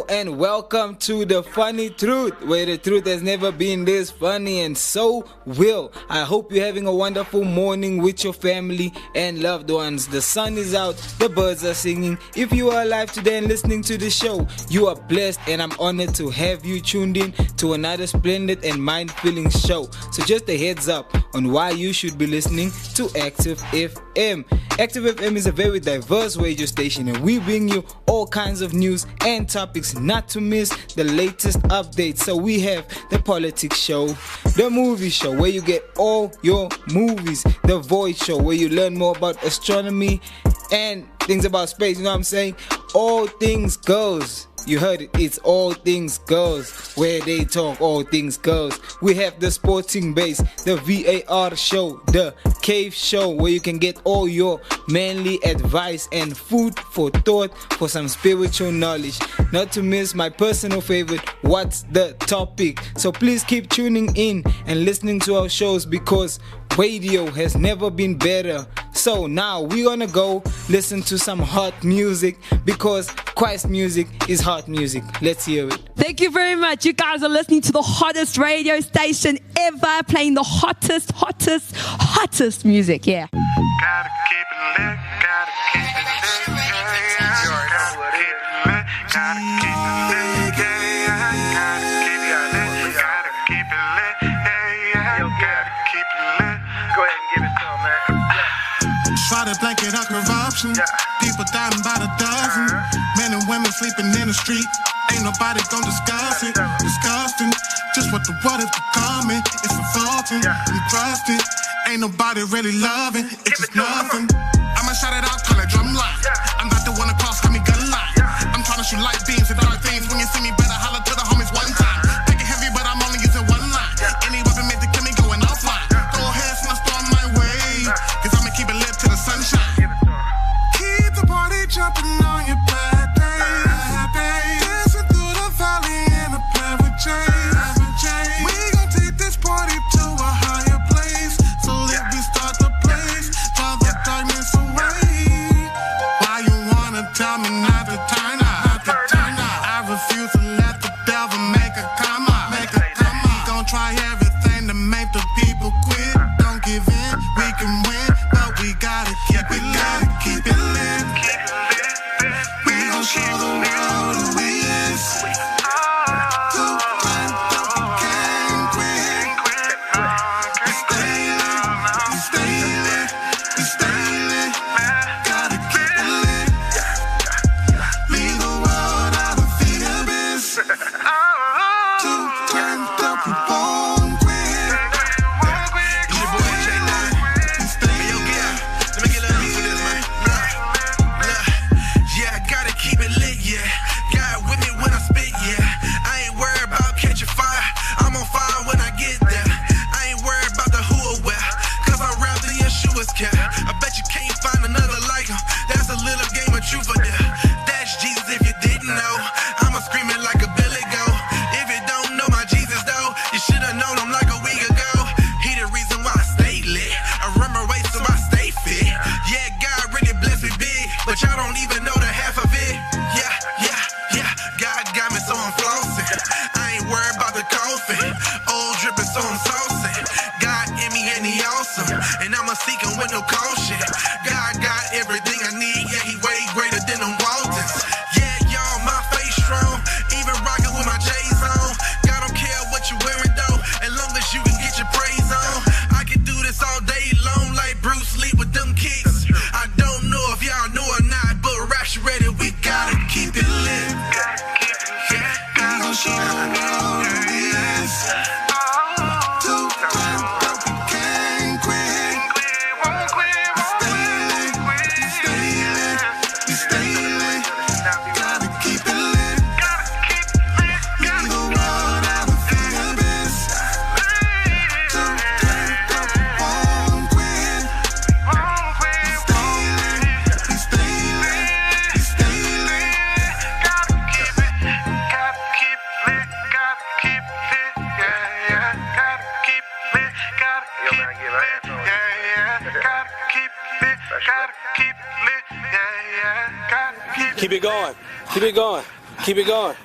And welcome to the funny truth, where the truth has never been this funny, and so will. I hope you're having a wonderful morning with your family and loved ones. The sun is out, the birds are singing. If you are alive today and listening to the show, you are blessed, and I'm honored to have you tuned in to another splendid and mind-filling show. So just a heads up on why you should be listening to Active FM. Active FM is a very diverse radio station, and we bring you all kinds of news and topics not to miss the latest updates. So we have the politics show, the movie show where you get all your movies, the voice show where you learn more about astronomy and things about space, you know what I'm saying? All things goes. You heard it, it's all things girls, where they talk all things girls. We have the sporting base, the VAR show, the cave show, where you can get all your manly advice and food for thought for some spiritual knowledge. Not to miss my personal favorite, What's the Topic? So please keep tuning in and listening to our shows, because radio has never been better. So now we're gonna go listen to some hot music, because Christ music is hot music. Let's hear it. Thank you very much. You guys are listening to the hottest radio station ever, playing the hottest music. Yeah. Gotta keep it lit, gotta keep it lit, yeah, yeah. Gotta keep it lit, gotta keep it lit, yeah, yeah. Gotta keep it lit, yeah, yeah. Gotta keep it lit. Go ahead and give it to him, man. Try to blanket up corruption. People dying by the dozen. Men and women sleeping in the street. Ain't nobody gonna discuss it. Disgusting. Just what the world is becoming. It's revolting and trusting. Ain't nobody really loving. It's just nothing. I'ma shout it out, call it drumline. I'm not the one across, call me gun line. I'm trying to shoot light beams and dark things. When you see me, better holler to the homies one time. Take it heavy, but I'm only using one line. Any weapon meant to kill me going offline. Throw a head, send a storm my way. Cause I'ma keep it lit to the sunshine. Keep the party jumping on your bad days. Dancing through the valley in a private chase. We gon' take this party to a higher place. So let me start the place, drive the darkness away. Why you wanna tell me not to turn up? I refuse to let the devil make a come up. We gon' try everything to make the people quit. Don't give in, we can win, but we gotta keep it lit. Keep it lit. We gon' show the world who we is. Two times that we can't quit. We stay lit. Gotta keep it lit. Leave the world out of fear, biz. Two times that we won't quit. It's your boy J9. Hey, yo, Gil, let me get a little for this, man. Yeah, I gotta keep it lit, yeah. God with me when I spit, yeah. I ain't worried about catching fire. I'm on fire when I get there. I ain't worried about the who or where, cause I'd rather Yeshua's care. I bet you can't find another like him. That's a little game of truth for there. That's Jesus if you didn't know. I'ma scream it like a Billy Goat. If you don't know my Jesus though, you should've known him like a week ago. He the reason why I stay lit. I run my race so I stay fit. Yeah, God really bless me big, but y'all don't even know the half of it. Yeah. God got me so I'm flossing. I ain't worried about the coffin. Old dripping so I'm saucing. God in me and he awesome, and I'ma seek him with no caution. God got everything I need. Yeah, he way greater than them Waltons. Yeah, y'all, my face strong. Even rocking with my J's on. God don't care what you wearing though, as long as you can get your praise on. I can do this all day long like Bruce Lee with them kicks. I don't know if y'all know or not, but Rapture ready, we gotta keep it lit. We gon' show the world who we is. Two times that we can't quit. We stay lit. Keep it going. Keep it going. Keep it going.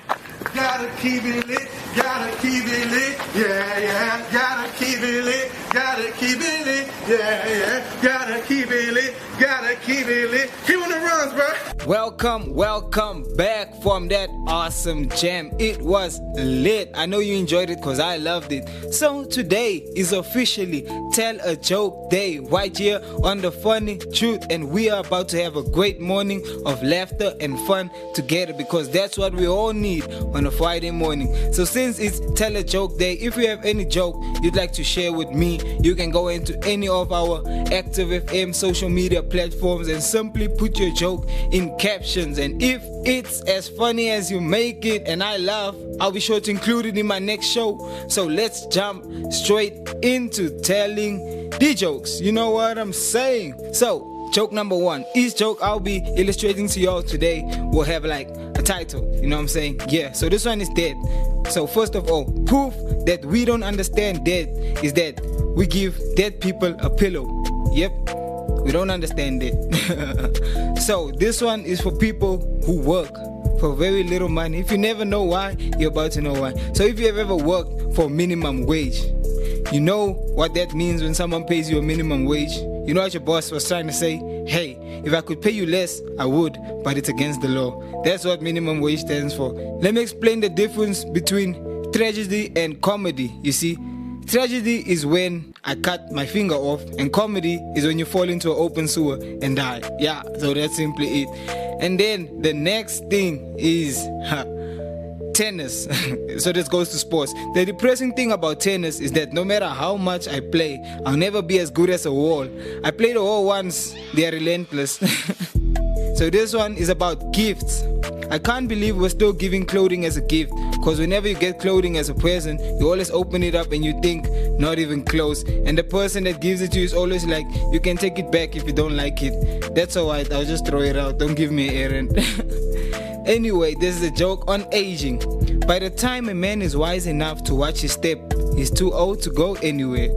Gotta keep it lit, gotta keep it lit, yeah, yeah. Gotta keep it lit, gotta keep it lit, yeah, yeah. Gotta keep it lit, gotta keep it lit. Keep on the runs, bro. Welcome back from that awesome jam. It was lit. I know you enjoyed it because I loved it. So today is officially Tell a Joke Day right here on The Funny Truth, and we are about to have a great morning of laughter and fun together because that's what we all need on a Friday morning. So since it's Tell a Joke Day, if you have any joke you'd like to share with me, you can go into any of our Active FM social media platforms and simply put your joke in captions, and if it's as funny as you make it and I laugh, I'll be sure to include it in my next show. So let's jump straight into telling the jokes. You know what I'm saying? So joke number one. Each joke I'll be illustrating to y'all today will have like a title. You know what I'm saying? Yeah, so this one is dead. So first of all, proof that we don't understand dead is that we give dead people a pillow. Yep, we don't understand it. So this one is for people who work for very little money. If you never know why, you're about to know why. So if you have ever worked for minimum wage, you know what that means when someone pays you a minimum wage. You know what your boss was trying to say? Hey, if I could pay you less, I would, but it's against the law. That's what minimum wage stands for. Let me explain the difference between tragedy and comedy. You see, tragedy is when I cut my finger off, and comedy is when you fall into an open sewer and die. Yeah, so that's simply it. And then the next thing is tennis. So this goes to sports. The depressing thing about tennis is that no matter how much I play, I'll never be as good as a wall. I played a wall once, they are relentless. So this one is about gifts. I can't believe we're still giving clothing as a gift, because whenever you get clothing as a present, you always open it up and you think not even close, and the person that gives it to you is always like, you can take it back if you don't like it. That's alright, I'll just throw it out, don't give me an errand. Anyway, this is a joke on aging. By the time a man is wise enough to watch his step, he's too old to go anywhere.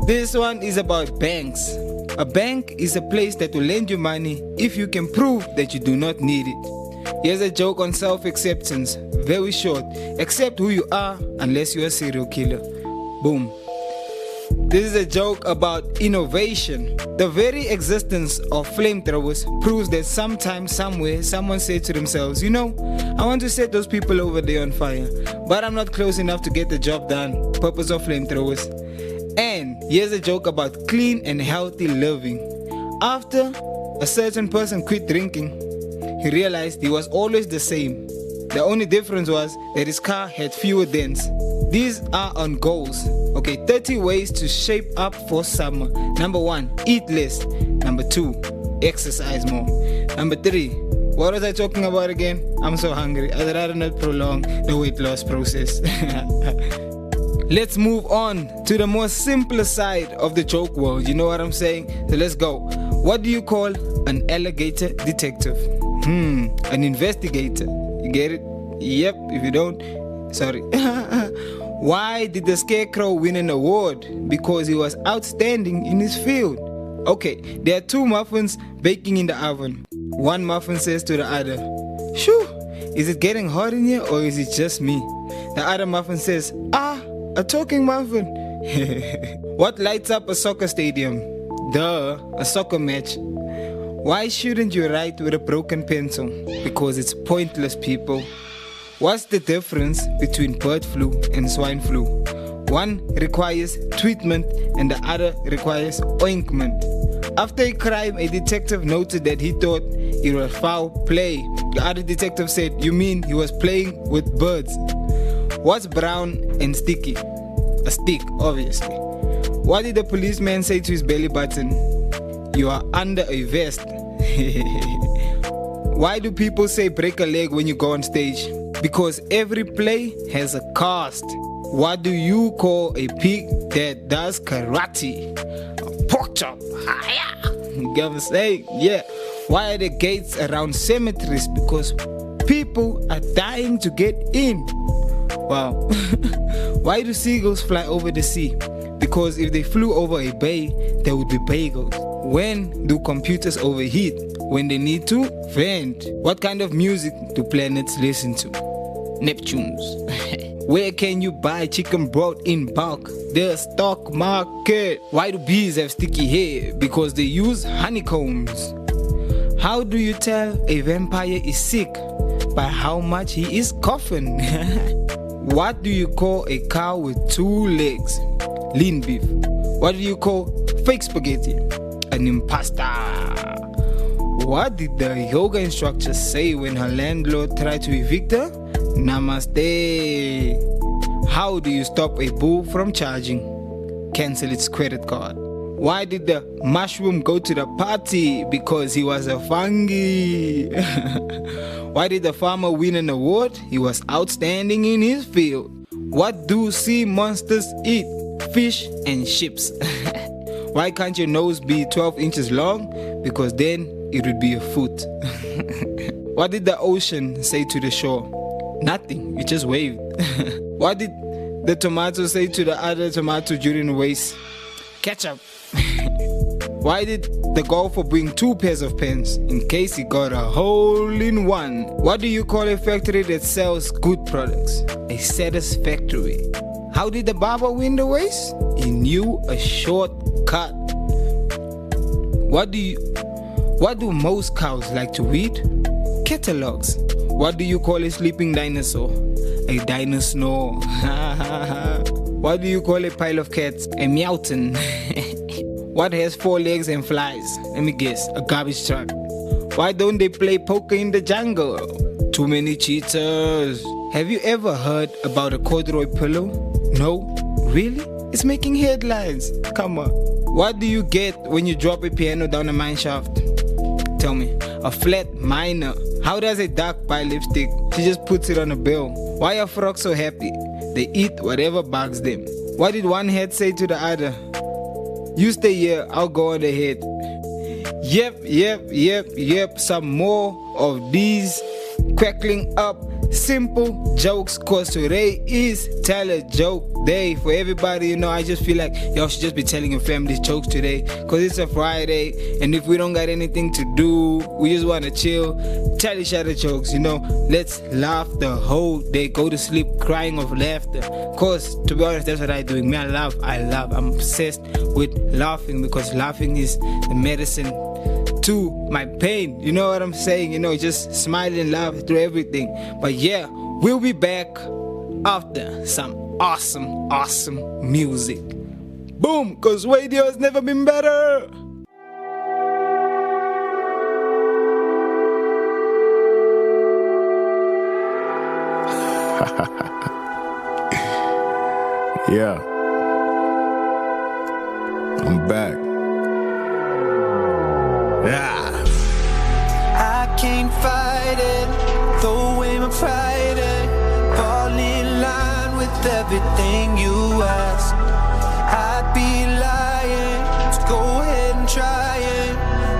This one is about banks. A bank is a place that will lend you money if you can prove that you do not need it. Here's a joke on self-acceptance. Very short. Accept who you are unless you're a serial killer. Boom. This is a joke about innovation. The very existence of flamethrowers proves that sometime, somewhere, someone said to themselves, you know, I want to set those people over there on fire, but I'm not close enough to get the job done. Purpose of flamethrowers. And here's a joke about clean and healthy living. After a certain person quit drinking, he realized he was always the same. The only difference was that his car had fewer dents. These are on goals. Okay, 30 ways to shape up for summer. Number 1, eat less. Number 2, exercise more. Number 3, what was I talking about again? I'm so hungry. I'd rather not prolong the weight loss process. Let's move on to the more simpler side of the joke world. You know what I'm saying? So let's go. What do you call an alligator detective? An investigator. You get it? Yep, if you don't, sorry. Why did the scarecrow win an award? Because he was outstanding in his field. Okay, there are 2 muffins baking in the oven. One muffin says to the other, "Shoo, is it getting hot in here or is it just me?" The other muffin says, a talking muffin. What lights up a soccer stadium? Duh, a soccer match. Why shouldn't you write with a broken pencil? Because it's pointless, people. What's the difference between bird flu and swine flu? One requires treatment and the other requires ointment. After a crime, a detective noted that he thought it was foul play. The other detective said, "You mean he was playing with birds?" What's brown and sticky? A stick, obviously. What did the policeman say to his belly button? "You are under a vest." Why do people say break a leg when you go on stage? Because every play has a cast. What do you call a pig that does karate? A pork chop. You get what I'm saying? Yeah. Why are the gates around cemeteries? Because people are dying to get in. Wow. Why do seagulls fly over the sea? Because if they flew over a bay, there would be bagels. When do computers overheat? When they need to vent. What kind of music do planets listen to? Neptunes. Where can you buy chicken broth in bulk? The stock market. Why do bees have sticky hair? Because they use honeycombs. How do you tell a vampire is sick? By how much he is coughing. What do you call a cow with 2 legs? Lean beef. What do you call fake spaghetti? An imposter. What did the yoga instructor say when her landlord tried to evict her? Namaste. How do you stop a bull from charging? Cancel its credit card. Why did the mushroom go to the party? Because he was a fungi. Why did the farmer win an award? He was outstanding in his field. What do sea monsters eat? Fish and ships. Why can't your nose be 12 inches long? Because then it would be a foot. What did the ocean say to the shore? Nothing, it just waved. What did the tomato say to the other tomato during the race? Ketchup. Why did the golfer bring 2 pairs of pens? In case he got a hole in one. What do you call a factory that sells good products? A satisfactory. How did the barber win the race? He knew a shortcut. What do most cows like to read? Catalogs. What do you call a sleeping dinosaur? A dinosaur. What do you call a pile of cats? A meowton. What has 4 legs and flies? Let me guess, a garbage truck. Why don't they play poker in the jungle? Too many cheaters. Have you ever heard about a corduroy pillow? No? Really? It's making headlines. Come on. What do you get when you drop a piano down a mine shaft? Tell me. A flat minor. How does a duck buy lipstick? She just puts it on a bill. Why are frogs so happy? They eat whatever bugs them. What did one head say to the other? You stay here, I'll go on ahead. Yep. Some more of these crackling up simple jokes, cause today is tell a joke day for everybody. You know, I just feel like y'all should just be telling your families jokes today, cause it's a Friday, and if we don't got anything to do, we just want to chill, tell each other jokes, you know. Let's laugh the whole day, go to sleep crying of laughter, cause to be honest, that's what I do. Me, I love, I'm obsessed with laughing, because laughing is the medicine to my pain, you know what I'm saying? You know, just smile and laugh through everything. But yeah, we'll be back after some awesome music. Boom, cause radio has never been better. Yeah, I'm back. Yeah. I can't fight it, throw away my pride and fall in line with everything you ask. I'd be lying to go ahead and try and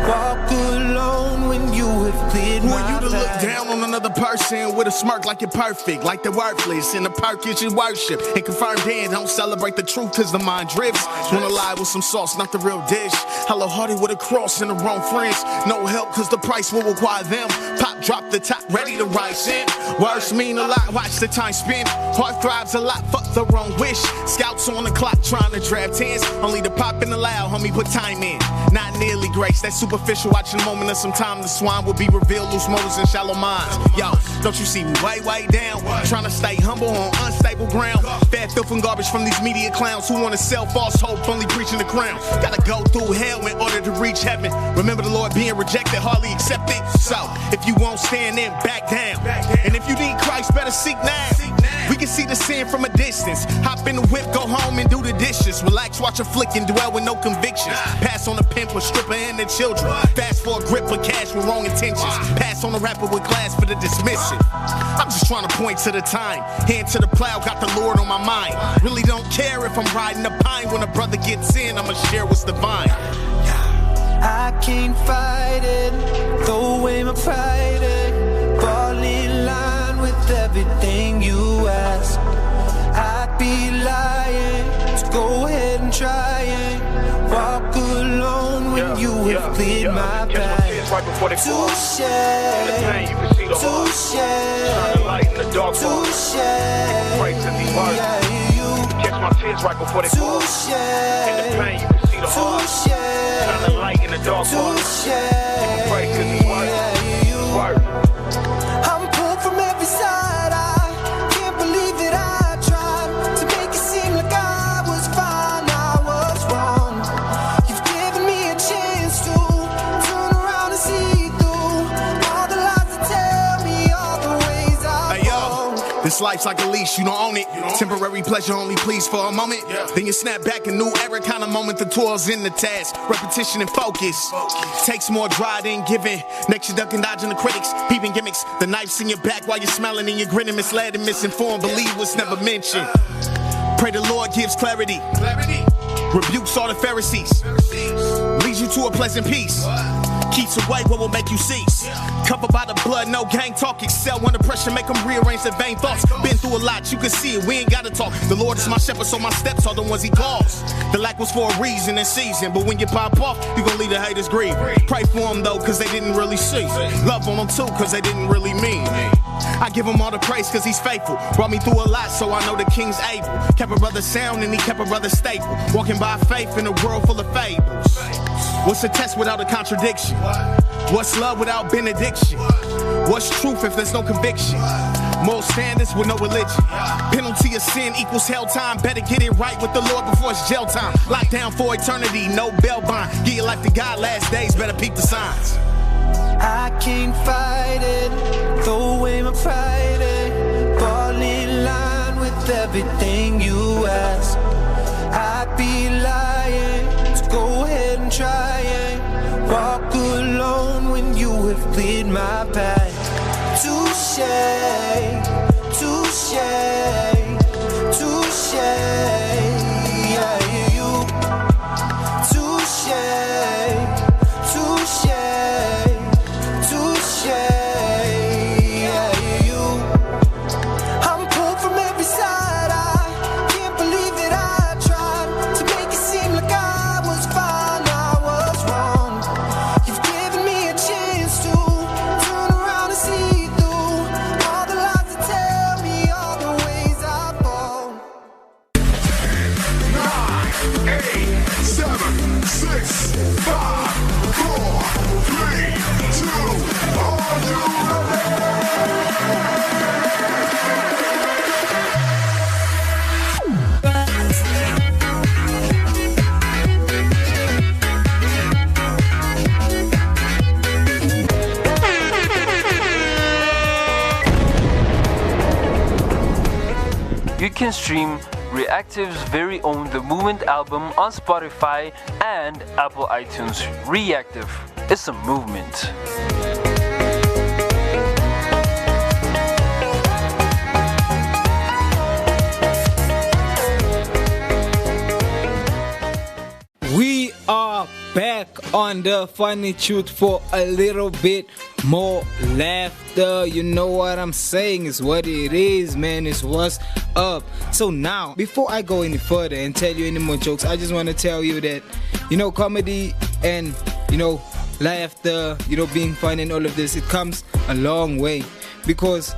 walk alone when you have cleared Who my are you to look path? down on another person with a smirk like you're perfect, like they're worthless? In the park is your worship and confirmed then don't celebrate the truth cause the mind drifts. Wanna lie with some sauce, not the real dish. Hello Hardy with a cross and the wrong friends. No help cause the price will require them. Pop drop the top, ready to rise in. Words mean a lot, watch the time spin. Heart thrives a lot, fuck the wrong wish. Scouts on the clock trying to draft tens. Only the pop in the loud, homie, put time in. Not nearly grace, that's superficial. Watching the moment of some time, the swine will be revealed. Loose motives and shallow minds. Yo, don't you see me way down? Trying to stay humble on unstable ground. Fat filth and garbage from these media clowns who wanna sell false hope, only preaching the crown. Gotta go through hell in order to reach heaven. Remember the Lord being rejected, hardly accepted. So, if you won't stand in, back down. And if you need Christ, better seek now. We can see the sin from a distance. Hop in the whip, go home and do the dishes. Relax, watch a flick and dwell with no convictions. Pass on a pimp, a stripper and the children. Fast for a grip for cash with wrong intentions. Pass on a rapper with class for the dismissive. I'm just trying to point to the time. Hand to the plow, got the Lord on my mind. Really don't care if I'm riding the pine. When a brother gets in, I'ma share what's divine. I can't fight it, throw away my pride and fall in line with everything you ask. I'd be lying to go ahead and try and walk alone when when you have cleared my path. Touche, touche, touche. Yeah, you. Catch my tears right before they fall. Touche, In the pain, you can see the heart. touche, Shine the light in the dark part. touche. Pray to these words. Yeah, you. Word. I'm pulled from every side. I can't believe that I tried to make it seem like I was fine. I was wrong. You've given me a chance to turn around and see through all the lies that tell me all the ways I've gone. This life's like a leash, you don't own it. Temporary pleasure only please for a moment. Then you snap back, a new era kind of moment. The toil's in the task, repetition and focus. Takes more dry than giving. Next you ducking, dodging the critics, peeping gimmicks. The knife's in your back while you're smelling and you're grinning. Misled and misinformed, believe what's never mentioned. Pray the Lord gives clarity. Rebukes all the Pharisees. Leads you to a pleasant peace. Keeps away what will make you cease. Covered by the blood, no gang talk. Excel under pressure, make them rearrange their vain thoughts. Been through a lot, you can see it, we ain't gotta talk. The Lord is my shepherd, so my steps are the ones he calls. The lack was for a reason and season, but when you pop off, you gon' leave the haters grieve. Pray for them though, cause they didn't really see. Love on them too, cause they didn't really mean. I give him all the praise cause he's faithful. Brought me through a lot, so I know the king's able. Kept a brother sound and he kept a brother stable. Walking by faith in a world full of fables. What's a test without a contradiction? What's love without benediction? What's truth if there's no conviction? Moral standards with no religion. Penalty of sin equals hell time. Better get it right with the Lord before it's jail time. Locked down for eternity, no bail bond. Give your life to God, last days, better peep the signs. I can't fight it, throw away my pride and fall in line with everything you ask. I'd be lying to go ahead and try and walk alone when you have cleared my path. Touche, touche, touche. Yeah, you. Touche, touche. You can stream Reactive's very own The Movement album on Spotify and Apple iTunes. Reactive is a movement. We are back on The Funny Truth for a little bit more laughter. You know what I'm saying? It's what it is, man. It's what's up. So now, before I go any further and tell you any more jokes, I just want to tell you that, comedy and, laughter, being fun and all of this, it comes a long way. Because,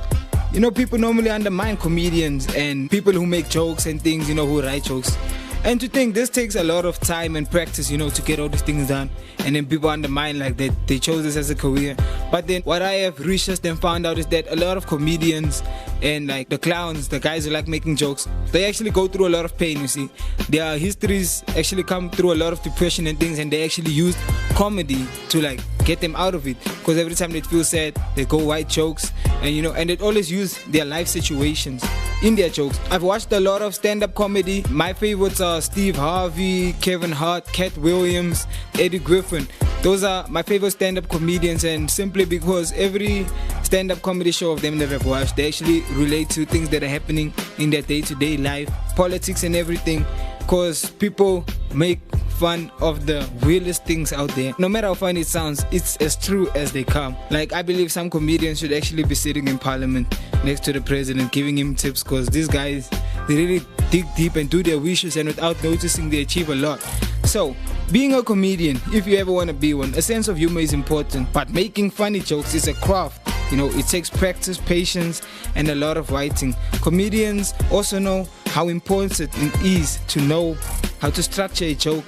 people normally undermine comedians and people who make jokes and things, who write jokes. And to think this takes a lot of time and practice, to get all these things done. And then people undermine like that they chose this as a career. But then what I have researched and found out is that a lot of comedians and like the clowns, the guys who like making jokes, they actually go through a lot of pain, you see. Their histories actually come through a lot of depression and things, and they actually use comedy to like get them out of it. Because every time they feel sad, they go write jokes, and and they always use their life situations in their jokes. I've watched a lot of stand-up comedy. My favorites are Steve Harvey, Kevin Hart, Cat Williams, Eddie Griffin. Those are my favorite stand-up comedians, and simply because every stand-up comedy show of them that I've watched, they actually relate to things that are happening in their day-to-day life, politics and everything, because people make fun of the weirdest things out there. No matter how funny it sounds, it's as true as they come. Like, I believe some comedians should actually be sitting in parliament next to the president giving him tips, because these guys, they really dig deep and do their wishes, and without noticing they achieve a lot. So Being a comedian, if you ever want to be one, a sense of humor is important, but making funny jokes is a craft. You know, it takes practice, patience, and a lot of writing. Comedians also know how important it is to know how to structure a joke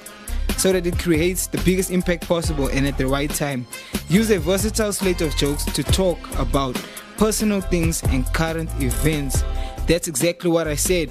so that it creates the biggest impact possible and at the right time. Use a versatile slate of jokes to talk about personal things and current events. That's exactly what I said,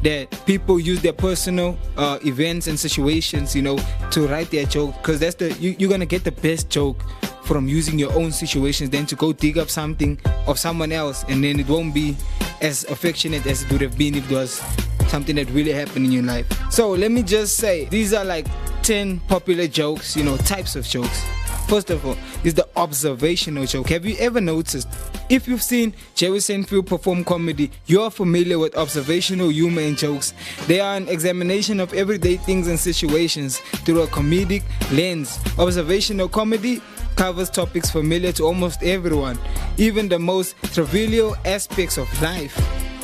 that people use their personal events and situations, you know, to write their joke, because that's you're gonna get the best joke from using your own situations than to go dig up something of someone else, and then it won't be as affectionate as it would have been if it was something that really happened in your life. So let me just say, these are like 10 popular jokes, you know, types of jokes. First of all is the observational joke. Have you ever noticed, if you've seen Jerry Seinfeld perform comedy, you are familiar with observational humor and jokes. They are an examination of everyday things and situations through a comedic lens. Observational comedy covers topics familiar to almost everyone, even the most trivial aspects of life.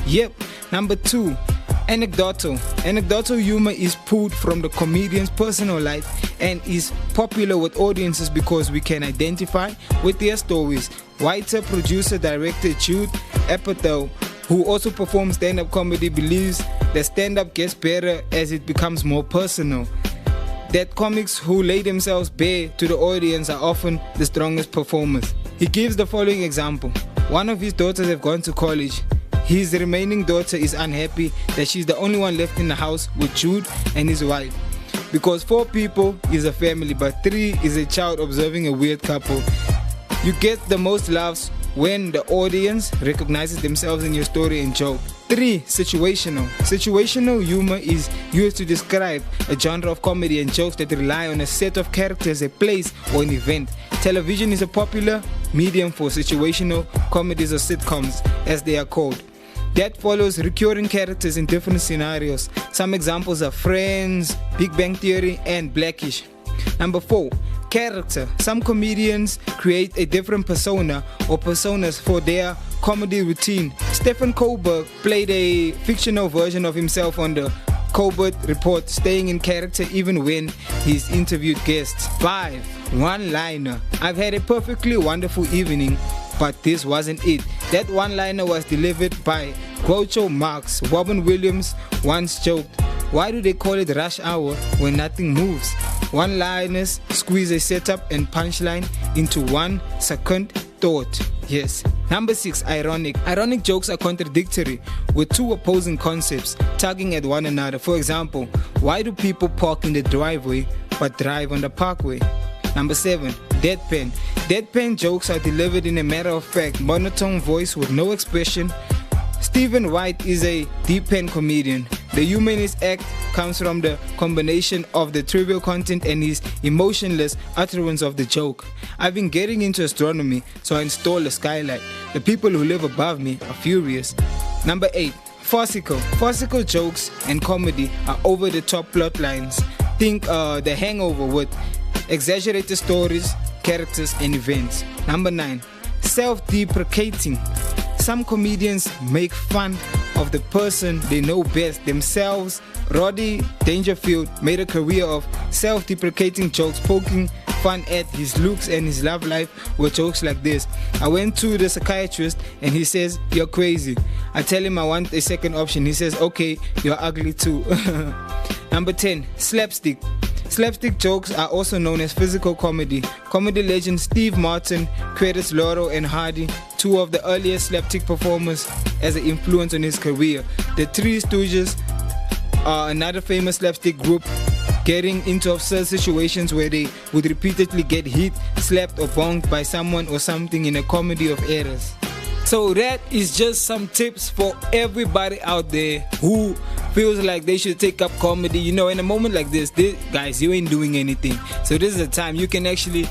Yep. Number 2, anecdotal. Anecdotal humor is pulled from the comedian's personal life and is popular with audiences because we can identify with their stories. Writer, producer, director Jude Apatow, who also performs stand-up comedy, believes that stand-up gets better as it becomes more personal. That comics who lay themselves bare to the audience are often the strongest performers. He gives the following example. One of his daughters have gone to college. His remaining daughter is unhappy that she's the only one left in the house with Jude and his wife. Because 4 people is a family, but 3 is a child observing a weird couple. You get the most laughs when the audience recognizes themselves in your story and joke. 3. Situational. Situational humor is used to describe a genre of comedy and jokes that rely on a set of characters, a place, or an event. Television is a popular medium for situational comedies or sitcoms, as they are called. That follows recurring characters in different scenarios. Some examples are Friends, Big Bang Theory, and Blackish. Number 4, character. Some comedians create a different persona or personas for their comedy routine. Stephen Colbert played a fictional version of himself on the Colbert Report, staying in character even when he's interviewed guests. 5, one-liner. I've had a perfectly wonderful evening, but this wasn't it. That one-liner was delivered by Groucho Marx. Robin Williams once joked, "Why do they call it rush hour when nothing moves?" One-liners squeeze a setup and punchline into 1 second thought. Yes. Number 6, ironic. Ironic jokes are contradictory, with 2 opposing concepts tugging at one another. For example, why do people park in the driveway but drive on the parkway? Number 7, deadpan. Deadpan jokes are delivered in a matter-of-fact, monotone voice with no expression. Stephen White is a deadpan comedian. The humor in his act comes from the combination of the trivial content and his emotionless utterance of the joke. I've been getting into astronomy, so I installed a skylight. The people who live above me are furious. Number 8, farcical. Farcical jokes and comedy are over-the-top plot lines. Think The Hangover with exaggerated stories, characters, and events. Number 9, self-deprecating. Some comedians make fun of the person they know best themselves. Roddy Dangerfield made a career of self-deprecating jokes, poking fun at his looks and his love life with jokes like this. I went to the psychiatrist and he says, "You're crazy." I tell him I want a second option. He says, "Okay, you're ugly too." Number 10, slapstick. Slapstick jokes are also known as physical comedy. Comedy legend Steve Martin credits Laurel and Hardy, 2 of the earliest slapstick performers, as an influence on his career. The Three Stooges are another famous slapstick group, getting into absurd situations where they would repeatedly get hit, slapped, or bonked by someone or something in a comedy of errors. So that is just some tips for everybody out there who feels like they should take up comedy. You know, in a moment like this, guys, you ain't doing anything. So this is a time you can actually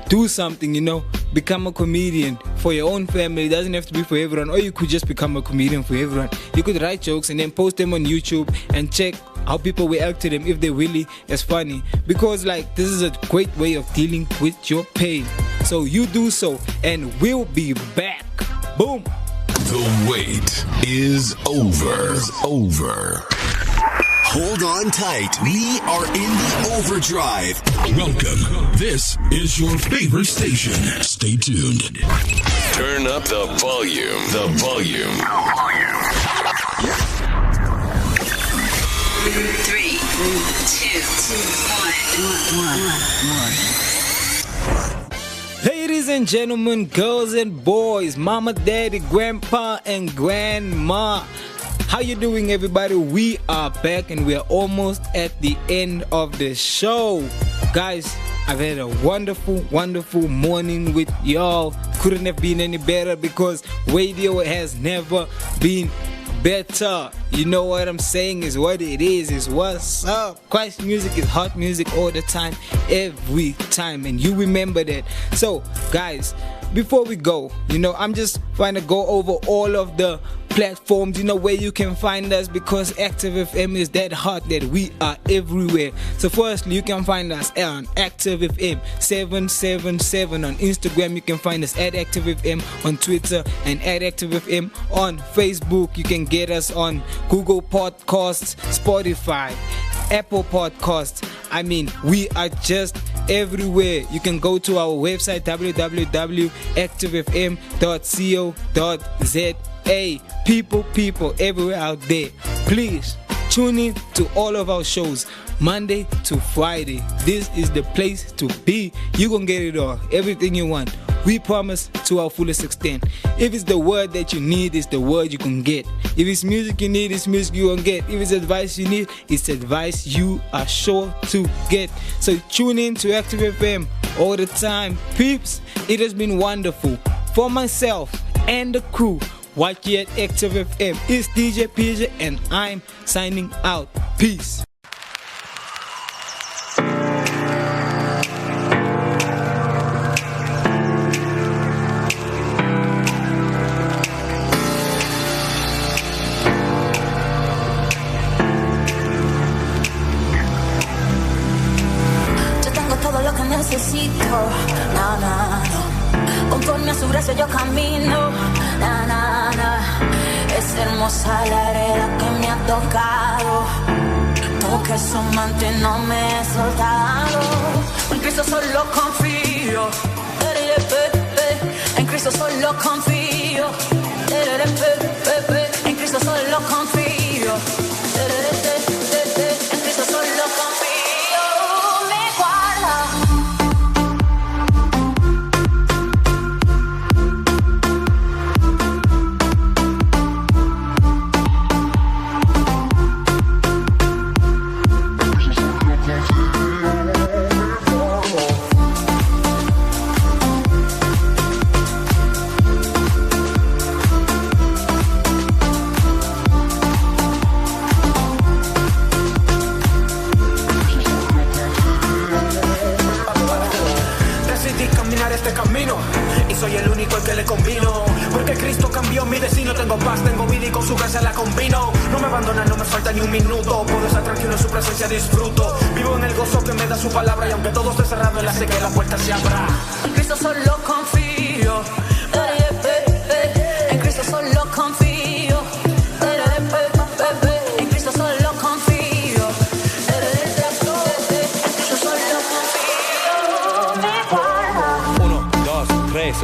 do something, you know, become a comedian for your own family. It doesn't have to be for everyone, or you could just become a comedian for everyone. You could write jokes and then post them on YouTube and check how people react to them, if they're really as funny, because like this is a great way of dealing with your pain. So you do so, and we'll be back. Boom. The wait is over. Hold on tight. We are in the overdrive. Welcome. This is your favorite station. Stay tuned. Turn up the volume. The volume. 3, 2, 1. Ladies and gentlemen, girls and boys, mama, daddy, grandpa, and grandma. How you doing, everybody? We are back and we are almost at the end of the show. Guys, I've had a wonderful morning with y'all. Couldn't have been any better because radio has never been better. You know what I'm saying is what it is what's up. Christ music is hot music all the time, every time, and you remember that. So guys, before we go, I'm just trying to go over all of the platforms, where you can find us, because Active FM is that hot that we are everywhere. So firstly, you can find us on Active FM 777 on Instagram. You can find us at Active FM on Twitter and at Active FM on Facebook. You can get us on Google Podcasts, Spotify, Apple Podcasts. We are just everywhere. You can go to our website www.activefm.co.za. People everywhere out there, please tune in to all of our shows Monday to Friday. This is the place to be. You gonna get it all, everything you want. We promise to our fullest extent. If it's the word that you need, it's the word you can get. If it's music you need, it's music you can get. If it's advice you need, it's advice you are sure to get. So tune in to Active FM all the time. Peeps, it has been wonderful. For myself and the crew, watch here at Active FM. It's DJ PJ and I'm signing out. Peace. Necesito, conforme a su gracia yo camino, es hermosa la hereda que me ha tocado, toque su manto y no me he soltado, en Cristo solo confío, en Cristo solo confío, en Cristo solo confío, en Cristo solo confío, me guarda. Soy el único al que le combino, porque Cristo cambió mi destino. Tengo paz, tengo vida y con su gracia la combino. No me abandona, no me falta ni un minuto. Puedo estar tranquilo en su presencia, disfruto. Vivo en el gozo que me da su palabra. Y aunque todo esté cerrado, Él hace que la puerta se abra. En Cristo solo confío, en Cristo solo confío, en Cristo solo confío, en Cristo solo confío. Me guarda. 1, 2, 3